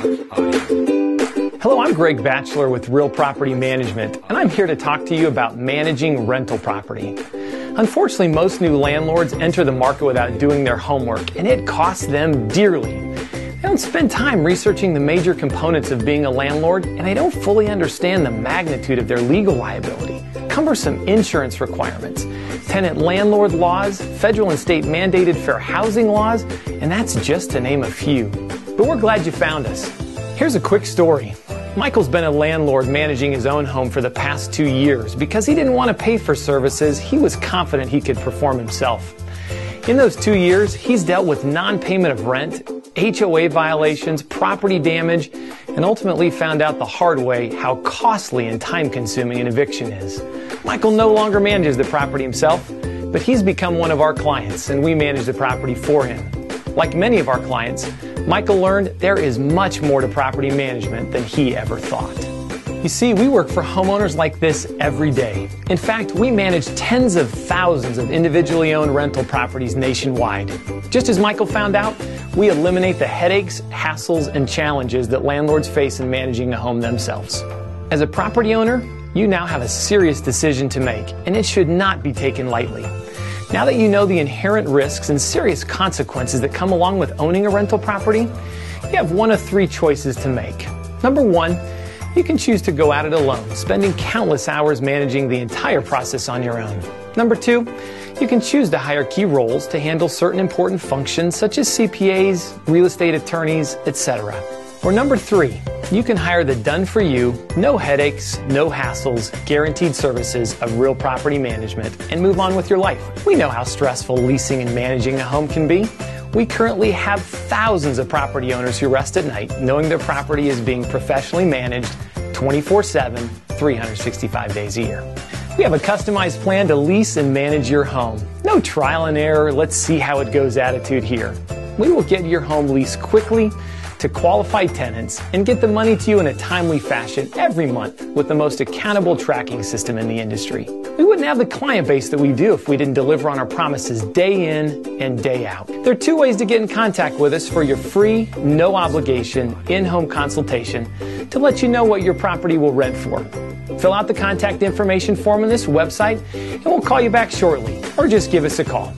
Hello, I'm Greg Batchelor with Real Property Management, and I'm here to talk to you about managing rental property. Unfortunately, most new landlords enter the market without doing their homework, and it costs them dearly. They don't spend time researching the major components of being a landlord, and they don't fully understand the magnitude of their legal liability, cumbersome insurance requirements, tenant landlord laws, federal and state mandated fair housing laws, and that's just to name a few. But we're glad you found us. Here's a quick story. Michael's been a landlord managing his own home for the past 2 years. Because he didn't want to pay for services, he was confident he could perform himself. In those 2 years, he's dealt with non-payment of rent, HOA violations, property damage, and ultimately found out the hard way how costly and time-consuming an eviction is. Michael no longer manages the property himself, but he's become one of our clients, and we manage the property for him. Like many of our clients, Michael learned there is much more to property management than he ever thought. You see, we work for homeowners like this every day. In fact, we manage tens of thousands of individually owned rental properties nationwide. Just as Michael found out, we eliminate the headaches, hassles, and challenges that landlords face in managing a home themselves. As a property owner, you now have a serious decision to make, and it should not be taken lightly. Now that you know the inherent risks and serious consequences that come along with owning a rental property, you have one of three choices to make. Number one, you can choose to go at it alone, spending countless hours managing the entire process on your own. Number two, you can choose to hire key roles to handle certain important functions such as CPAs, real estate attorneys, etc. Or number three, you can hire the done-for-you, no headaches, no hassles, guaranteed services of Real Property Management and move on with your life. We know how stressful leasing and managing a home can be. We currently have thousands of property owners who rest at night knowing their property is being professionally managed 24/7, 365 days a year. We have a customized plan to lease and manage your home. No trial and error, let's see how it goes attitude here. We will get your home leased quickly to qualified tenants and get the money to you in a timely fashion every month with the most accountable tracking system in the industry. We wouldn't have the client base that we do if we didn't deliver on our promises day in and day out. There are two ways to get in contact with us for your free, no obligation, in-home consultation to let you know what your property will rent for. Fill out the contact information form on this website and we'll call you back shortly, or just give us a call.